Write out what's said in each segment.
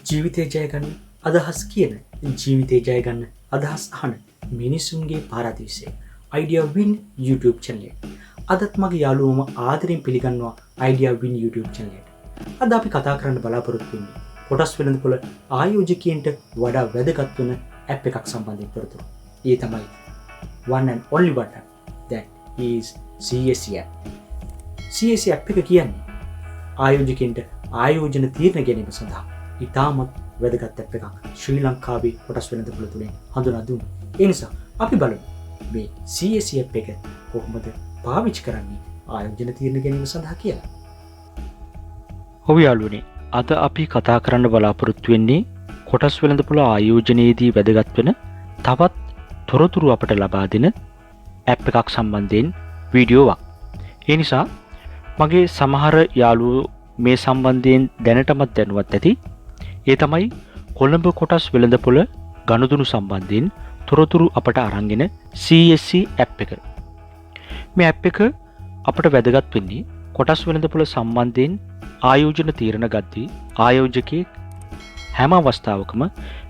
ජීවිතේ ජය ගන්න අදහස් කියන ජීවිතේ ජය ගන්න අදහස් අහන මිනිසුන්ගේ පාරාදීසය idea win YouTube channel එක. අදත් මගේ යාළුවෝම ආදරෙන් පිළිගන්නවා idea win YouTube channel එකට. අද අපි කතා කරන්න බලාපොරොත්තු වෙන්නේ කොටස් වෙළඳපොළ ආයෝජකයන්ට වඩා වැදගත් වෙන app එකක් සම්බන්ධයෙන් තොරතුරු. ඒ තමයි one and only one app that is CSE App. CSE App එක කියන්නේ ආයෝජකයන්ට ආයෝජන තීරණ ගැනීම සඳහා ඉතාමත් වැදගත් app එකක් ශ්‍රී ලංකාවේ කොටස් වෙළඳපොළ තුලින් හඳුනා දුන්නා. ඒ නිසා අපි බලමු මේ CSE App එක කොහොමද පාවිච්චි කරන්නේ ආයෝජන තීරණ ගැනීම සඳහා කියලා. ඔව් යාළුවනේ, අද අපි කතා කරන්න බලාපොරොත්තු වෙන්නේ කොටස් වෙළඳපොළ ආයෝජනයේදී වැදගත් වෙන තවත් තොරතුරු අපට ලබා දෙන app එකක් සම්බන්ධයෙන් වීඩියෝවක්. ඒ නිසා මගේ සමහර යාළුවෝ මේ සම්බන්ධයෙන් දැනටමත් දැනුවත් ඇති. ඒ තමයි කොළඹ කොටස් වෙළඳපොළ ගනුදෙනු සම්බන්ධයෙන් තොරතුරු අපට අරන්ගෙන CSE App එක. මේ app එක අපට වැදගත් වෙන්නේ කොටස් වෙළඳපොළ සම්බන්ධයෙන් ආයෝජන තීරණ ගද්දී ආයෝජකයෙක් හැම අවස්ථාවකම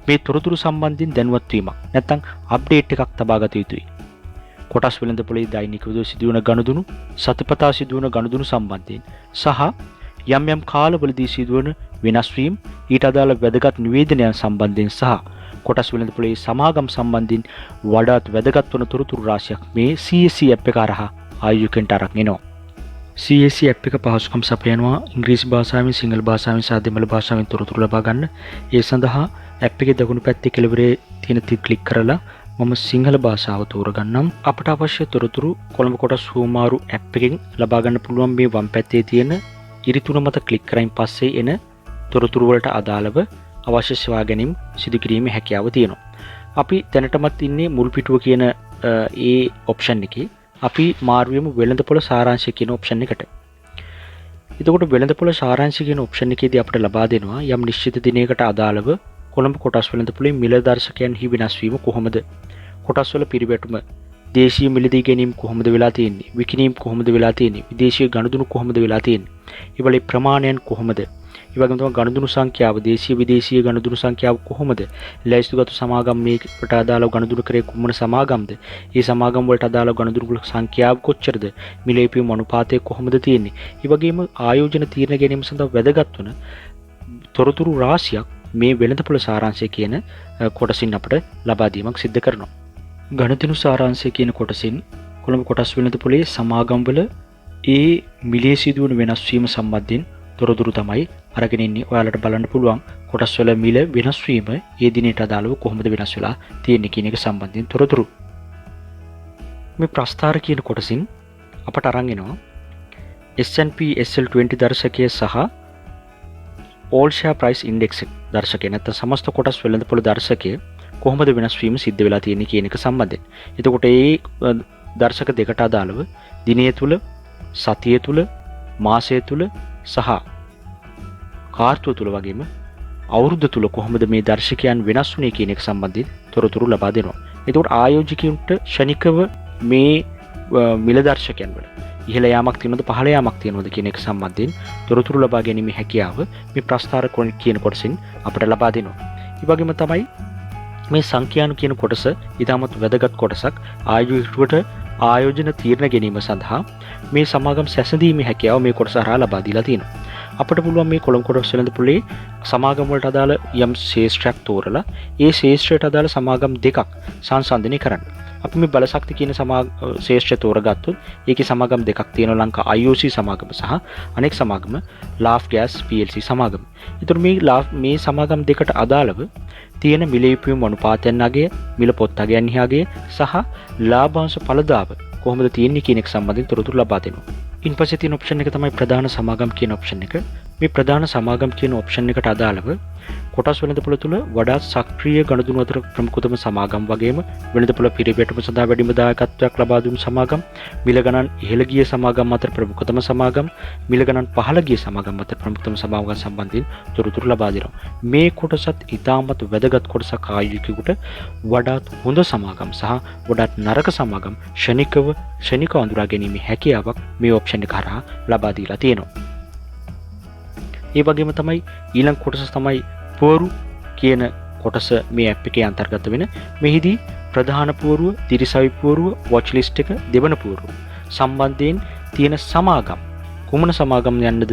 මේ තොරතුරු සම්බන්ධයෙන් දැනුවත් වීමක් නැත්නම් අප්ඩේට් එකක් තබා ගත යුතුයි. කොටස් වෙළඳපොළේ දෛනිකව සිදුවන ගනුදෙනු, සතිපතා සිදුවන ගනුදෙනු සම්බන්ධයෙන් සහ යම් යම් කාලවලදී සිදුවන වෙනස් වීම, ඊට අදාළ වැදගත් නිවේදනයන් සම්බන්ධයෙන් සහ කොටස් වෙළඳපොළේ සමාගම් සම්බන්ධයෙන් වඩාත් වැදගත් වන තොරතුරු රාශියක් මේ CSE App එක හරහා ආයෝජකයන්ට අරන් එනවා. CSE App එක පහසුකම් සපයනවා ඉංග්‍රීසි භාෂාවෙන්, සිංහල භාෂාවෙන් සහ දෙමළ භාෂාවෙන් තොරතුරු ලබා ගන්න. ඒ සඳහා app එකේ දකුණු පැත්තේ කෙළවරේ තියෙන තිත් ක්ලික් කරලා මම සිංහල භාෂාව තෝරගන්නම්. අපට අවශ්‍ය තොරතුරු කොළඹ කොටස් හුවමාරු app එකෙන් ලබා ගන්න පුළුවන් මේ වම් පැත්තේ තියෙන ඉරි තුන මත ක්ලික් කරයින් පස්සේ එන තොරතුරු වලට අදාළව අවශ්‍ය සොයා ගැනීම සිදු කිරීමේ හැකියාව තියෙනවා. අපි දැනටමත් ඉන්නේ මුල් පිටුව කියන ඒ ඔප්ෂන් එකේ. අපි මාරුවෙමු වෙළඳපොළ සාරාංශය කියන ඔප්ෂන් එකට. එතකොට වෙළඳපොළ සාරාංශය කියන ඔප්ෂන් එකේදී අපිට ලබා දෙනවා යම් නිශ්චිත දිනයකට අදාළව කොළඹ කොටස් වෙළඳපොළේ මිල දර්ශකයන්හි වෙනස් වීම කොහොමද? කොටස් වල පිරිවැටුම, දේශීය මිලදී ගැනීම කොහොමද වෙලා තියෙන්නේ? විකිණීම් කොහොමද වෙලා තියෙන්නේ? විදේශීය ගනුදෙනු කොහොමද වෙලා තියෙන්නේ? ඒවලේ ප්‍රමාණයන් කොහොමද? ඒ වගේම තමයි ගනුදෙනු සංඛ්‍යාව, දේශීය විදේශීය ගනුදෙනු සංඛ්‍යාව කොහොමද? ලැයිස්තුගත සමාගම් මේකට අදාළව ගනුදෙනු කරේ කුමන සමාගම්ද? ඒ සමාගම් වලට අදාළව ගනුදෙනු සංඛ්‍යාව කොච්චරද? මිලේපියුම් අනුපාතය කොහොමද තියෙන්නේ? ඒ වගේම ආයෝජන තීරණ ගැනීම සඳහා වැදගත් වන තොරතුරු රාශියක් මේ වෙළඳපොළ සාරාංශය කියන කොටසින් අපට ලබා දීමක් සිදු කරනවා. ගණිතනු සාරාංශය කියන කොටසින් කොළඹ කොටස් වෙළඳපොළේ සමාගම් වල ඒ මිලේ සිදුවන වෙනස් වීම සම්බන්ධයෙන් තොරතුරු තමයි අරගෙන ඉන්නේ. ඔයාලට බලන්න පුළුවන් කොටස් වල මිල වෙනස් වීම ඒ දිනේට අදාළව කොහොමද වෙනස් වෙලා තියෙන්නේ කියන එක සම්බන්ධයෙන් තොරතුරු. මේ ප්‍රස්ථාර කියන කොටසින් අපට අරන් එනවා S&P SL20 දර්ශකය සහ all share price index දර්ශකය නැත්නම් සමස්ත කොටස් වෙළඳපොළ දර්ශකය කොහොමද වෙනස් වීම සිද්ධ වෙලා තියෙන්නේ කියන එක සම්බන්ධයෙන්. එතකොට මේ දර්ශක දෙකට අදාළව දිනය තුල, සතිය තුල, මාසය තුල සහ කාර්තුව තුල වගේම අවුරුද්ද තුල කොහොමද මේ දර්ශකයන් වෙනස් වුනේ කියන එක සම්බන්ධයෙන් තොරතුරු ලබා දෙනවා. එතකොට ආයෝජකයන්ට ෂණිකව මේ මිල දර්ශකයන් වල ඉහළ යාමක් තියෙනවද පහළ යාමක් තියෙනවද කියන එක සම්බන්ධයෙන් තොරතුරු ලබා ගැනීමේ හැකියාව මේ ප්‍රස්ථාර කියන කොටසින් අපට ලබා දෙනවා. ඒ වගේම තමයි මේ සංඛ්‍යානු කියන කොටස ඉතාමත් වැදගත් කොටසක්. ආයෝජකවට ආයෝජන තීරණ ගැනීම සඳහා මේ සමාගම් සැසඳීමේ හැකියාව මේ කොටස හරහා ලබා දීලා තියෙනවා. අපිට පුළුවන් මේ කොළඹ කොටස් වෙළඳපොළේ සමාගම් වලට අදාළ යම් ශේෂ්ත්‍රයක් තෝරලා ඒ ශේෂ්ත්‍රයට අදාළ සමාගම් දෙකක් සංසන්දනය කරන්න. අපි මේ බලශක්ති කියන ශේෂ්ත්‍රය තෝරගත්තොත් ඒකේ සමාගම් දෙකක් තියෙනවා. ලංකා IOC සමාගම සහ අනෙක් සමාගම ලාෆ් ගෑස් PLC සමාගම. ඒතර මේ සමාගම් දෙකට අදාළව තියෙන මිලේපියුම් අනුපාතයන් අගය, මිල පොත් අගයන් අගය සහ ලාභාංශ ඵලදාව කොහොමද තියෙන්නේ කියන එක සම්බන්ධයෙන් තොරතුරු ලබා දෙනවා. ඉන්පස්සේ තියෙන ඔප්ෂන් එක තමයි ප්‍රධාන සමාගම් කියන ඔප්ෂන් එක. මේ ප්‍රධාන සමාගම් කියන ඔප්ෂන් එකට අදාළව කොටස් වෙළඳපොළ තුල වඩාත් සක්‍රීය ගනුදෙනු අතර ප්‍රමුඛතම සමාගම් වගේම වෙළඳපොළ පිරිවැටුම සඳහා වැඩිම දායකත්වයක් ලබා දුන් සමාගම්, මිල ගණන් ඉහළ ගිය සමාගම් අතර ප්‍රමුඛතම සමාගම්, මිල ගණන් පහළ ගිය සමාගම් අතර ප්‍රමුඛතම සමාගම් සම්බන්ධයෙන් තොරතුරු ලබා දෙනවා. මේ කොටසත් ඉතාමත් වැදගත් කොටසක් ආයෝජකයෙකුට වඩාත් හොඳ සමාගම් සහ වඩාත් නරක සමාගම් ෂණිකව අඳුරා ගැනීමේ හැකියාවක් මේ ඔප්ෂන් එක හරහා ලබා දීලා තියෙනවා. ඒ වගේම තමයි ඊළඟ කොටස තමයි පුවරු කියන කොටස මේ ඇප් එකේ අන්තර්ගත වෙන. මෙහිදී ප්‍රධාන පුවරුව, දිරිසවි පුවරුව, වොච් ලිස්ට් එක, දෙවන පුවරුව සම්බන්ධයෙන් තියෙන සමාගම් කුමන සමාගම් යන්නද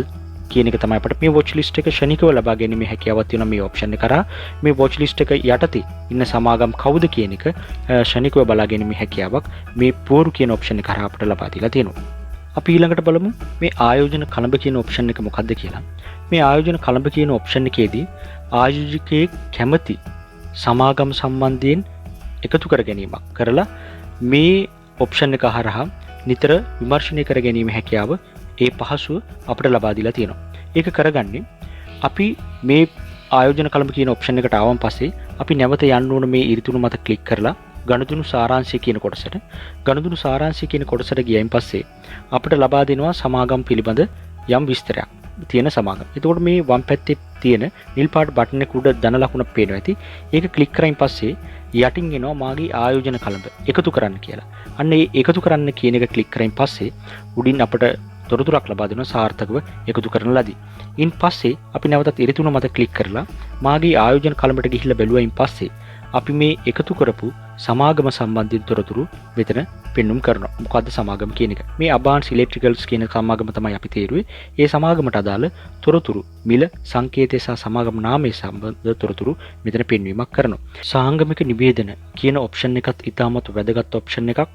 කියන එක තමයි අපිට මේ වොච් ලිස්ට් එක ශනිකව ලබා ගැනීමේ හැකියාවක් තියෙනවා. මේ ඔප්ෂන් එක කරා මේ වොච් ලිස්ට් එක යටතේ ඉන්න සමාගම් කවුද කියන එක ශනිකව බලා ගැනීමේ හැකියාවක් මේ පුවරු කියන ඔප්ෂන් එක කරා අපිට ලබා දීලා තියෙනවා. අපි ඊළඟට බලමු මේ ආයෝජන කළඹ කියන ඔප්ෂන් එක මොකක්ද කියලා. මේ ආයෝජන කළඹ කියන ඔප්ෂන් එකේදී ආයෝජකයෙක් කැමති සමාගම් සම්බන්ධයෙන් එකතු කර ගැනීමක් කරලා මේ ඔප්ෂන් එක හරහා නිතර විමර්ශනය කර ගැනීම හැකියාව ඒ පහසුව අපිට ලබා දීලා තියෙනවා. ඒක කරගන්නේ අපි මේ ආයෝජන කළඹ කියන ඔප්ෂන් එකට ආවන් පස්සේ අපි නැවත යන්න ඕන මේ ඉරිතුණු මත ක්ලික් කරලා ගණදුණු සාරාංශය කියන කොටසට. ගණදුණු සාරාංශය කියන කොටසට ගියයින් පස්සේ අපිට ලබා දෙනවා සමාගම් පිළිබඳ යම් විස්තරයක් තියෙන සමාගම්. එතකොට මේ වම් පැත්තේ තියෙන නිල් පාට බටන් එක උඩ ධන ලකුණක් පේනවා ඇති. ඒක ක්ලික් කරයින් පස්සේ යටින් එනවා මාගේ ආයෝජන කළඹ එකතු කරන්න කියලා. අන්න ඒ එකතු කරන්න කියන එක ක්ලික් කරයින් පස්සේ උඩින් අපිට තොරතුරක් ලබා දෙනවා සාර්ථකව එකතු කරන ලදී. ඉන් පස්සේ අපි නැවතත් ඉරිතුණු මත ක්ලික් කරලා මාගේ ආයෝජන කළඹට ගිහිල්ලා බැලුවයින් පස්සේ අපි මේ එකතු කරපු සමාගම සම්බන්ධිත තොරතුරු මෙතන පෙන්눔 කරනවා. මොකද්ද සමාගම කියන එක? මේ අබාන්ස් ඉලෙක්ට්‍රිකල්ස් කියන සමාගම තමයි අපි තේරුවේ. ඒ සමාගමට අදාළ තොරතුරු, මිල, සංකේතය සහ සමාගම නාමය සම්බන්ධ තොරතුරු මෙතන පෙන්වීමක් කරනවා. සාංගමික නිවේදන කියන ඔප්ෂන් එකත් ඉතාමත් වැදගත් ඔප්ෂන් එකක්.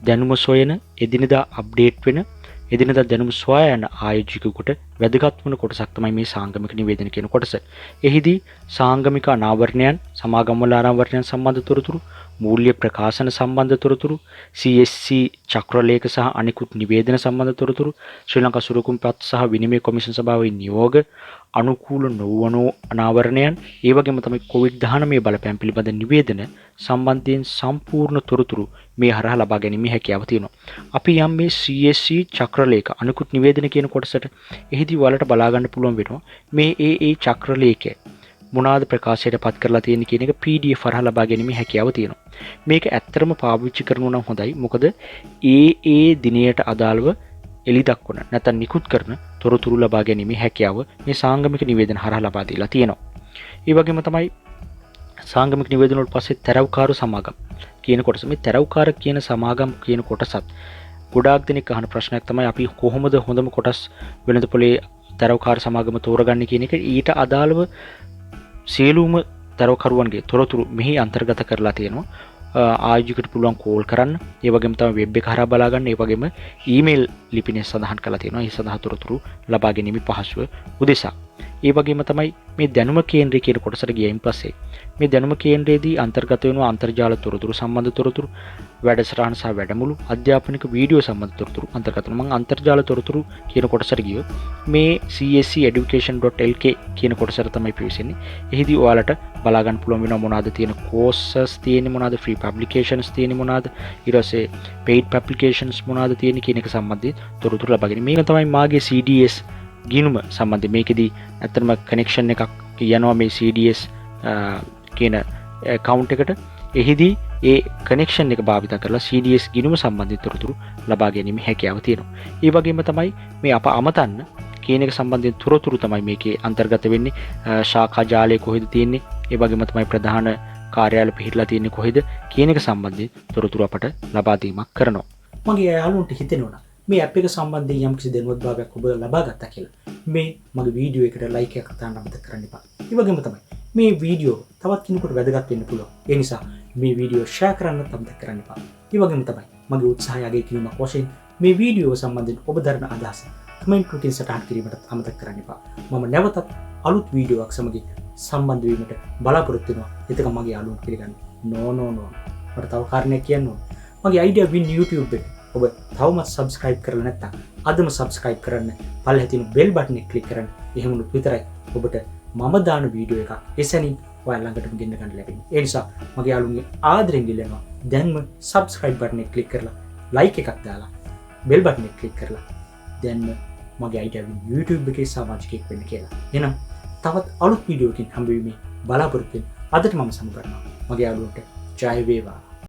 දැනුම සොයන, එදිනෙදා අප්ඩේට් වෙන, එදිනෙදා දැනුම සොයා යන ආයෝජකයෙකුට වැදගත් වන කොටසක් තමයි මේ සාංගමික නිවේදන කියන කොටස. එහිදී සාංගමික අනාවරණයන්, සමාගම් වල අනාවරණයන් සම්බන්ධ තොරතුරු, මූල්‍ය ප්‍රකාශන සම්බන්ධ තොරතුරු, CSE චක්‍රලේඛ සහ අනිකුත් නිවේදන සම්බන්ධ තොරතුරු, ශ්‍රී ලංකා සුරකුම්පත් සහ විනිමය කොමිෂන් සභාවේ නියෝග, අනුකූල නොවන අනාවරණයන්, ඒ වගේම තමයි COVID-19 බලපෑම් පිළිබඳ නිවේදන සම්බන්ධයෙන් සම්පූර්ණ තොරතුරු මේ හරහා ලබා ගැනීම හැකියාව තියෙනවා. අපි යම් මේ CSE චක්‍රලේඛ අනිකුත් නිවේදන කියන කොටසට එහිදී ඔයාලට බලා ගන්න පුළුවන් වෙනවා මේ ඒ චක්‍රලේඛය මොනවාද ප්‍රකාශයට පත් කරලා තියෙන කියන එක PDF හරහා ලබා ගැනීම හැකියාව තියෙනවා. මේක ඇත්තටම පාවිච්චි කරනවා නම් හොඳයි. මොකද ඒ දිනයට අදාළව එලි දක්වන නැත්නම් නිකුත් කරන තොරතුරු ලබා ගැනීම හැකියාව මේ සාංගමික නිවේදන හරහා ලබා දීලා තියෙනවා. ඒ වගේම තමයි සාංගමික නිවේදන වල පස්සේ තරව්කාර සමාගම් කියන කොටස. මේ තරව්කාර කියන සමාගම් කියන කොටසත් ගොඩාක් දෙනෙක් අහන ප්‍රශ්නයක් තමයි අපි කොහොමද හොඳම කොටස් වෙළඳපොලේ තරව්කාර සමාගම තෝරගන්නේ කියන එක. ඊට අදාළව සියලුම තරවකරුවන්ගේ තොරතුරු මෙහි අන්තර්ගත කරලා තියෙනවා. ආයෝජකයට පුළුවන් කෝල් කරන්න, ඒ වගේම තමයි වෙබ් එක හරහා බලා ගන්න, ඒ වගේම ඊමේල් ලිපිනේ සඳහන් කරලා තියෙනවා. ඒ සඳහා තොරතුරු ලබා ගැනීම පහසුව උදෙසා. ඒ වගේම තමයි මේ දැනුම කේන්ද්‍රය කියන කොටසට ගියයින් පස්සේ මේ දැනුම කේන්ද්‍රයේදී අන්තර්ගත වෙන අන්තර්ජාල තොරතුරු සම්බන්ධ තොරතුරු, වැඩසටහන් සහ වැඩමුළු, අධ්‍යාපනික වීඩියෝ සම්බන්ධ තොරතුරු අන්තර්ගත වෙනවා. මම අන්තර්ජාල තොරතුරු කියන කොටසට ගියොත් මේ CSE Education.lk කියන කොටසට තමයි පිවිසෙන්නේ. එහිදී ඔයාලට බලා ගන්න පුළුවන් වෙනවා මොනවාද තියෙන courses තියෙන්නේ, මොනවාද free publications තියෙන්නේ, මොනවාද ඊට පස්සේ paid publications මොනවාද තියෙන්නේ කියන එක සම්බන්ධයෙන් තොරතුරු ලබා ගැනීම. මේක තමයි මාගේ CDS ගිණුම සම්බන්ධයෙන්. මේකෙදී ඇත්තටම කනෙක්ෂන් එකක් යනවා මේ CDS කියන account එකට. එහිදී ඒ කනෙක්ෂන් එක භාවිත කරලා CDS ගිණුම සම්බන්ධිත තොරතුරු ලබා ගැනීම හැකියාව තියෙනවා. ඒ වගේම තමයි මේ අප අමතන්න කියන එක සම්බන්ධයෙන් තොරතුරු තමයි මේකේ අන්තර්ගත වෙන්නේ. ශාඛා ජාලය කොහෙද තියෙන්නේ, ඒ වගේම තමයි ප්‍රධාන කාර්යාල පිහිටලා තියෙන්නේ කොහෙද කියන එක සම්බන්ධයෙන් තොරතුරු අපට ලබා දීමක් කරනවා. මගේ යාළුවන්ට හිතෙනවා මේ ඇප් එක සම්බන්ධයෙන් යම්කිසි දැනුවත් භාවයක් ඔබ ලබා ගත්තා කියලා. මේ මගේ වීඩියෝ එකට ලයික් එකක් දාන්න අමතක කරන්න එපා. ඒ වගේම තමයි මේ වීඩියෝ තවත් කෙනෙකුට වැදගත් වෙන්න පුළුවන්. ඒ නිසා මේ වීඩියෝ ෂෙයා කරන්නත් අමතක කරන්න එපා. ඒ වගේම තමයි මගේ උත්සාහය අගය කිරීමක් වශයෙන් මේ වීඩියෝ සම්බන්ධයෙන් ඔබ දරන අදහස කමෙන්ට් එකකින් සටහන් කිරීමට අමතක කරන්න එපා. මම නැවතත් අලුත් වීඩියෝවක් සමගින් සම්බන්ධ වීමට බලාපොරොත්තු වෙනවා. එතකම මගේ යාළුවෝ පිළිගන්න. නෝ මට තව කාරණයක් කියන්න ඕන. මගේ idea win YouTube එක ඔබ තවමත් subscribe කරලා නැත්නම් අදම subscribe කරන්න. පල්ලෙහා තියෙන bell button එක click කරන්න. එහෙම වුණොත් විතරයි ඔබට මම දාන වීඩියෝ එක එසැනින් ඔයාලා ළඟටම ගෙන්න ගන්න ලැබෙන්නේ. ඒ නිසා මගේ යාළුවන්ගේ ආදරෙන් ඉල්ලනවා දැන්ම subscribe button එක click කරලා like එකක් දාලා bell button එක click කරලා දැන්ම මගේ idea win YouTube එකේ සමාජිකයෙක් වෙන්න කියලා. එහෙනම් තවත් අලුත් වීඩියෝකින් හම්බ වෙමි. බලාපොරොත්තු වෙන්න. අදට මම සමු කරනවා. මගේ යාළුවන්ට ජය වේවා.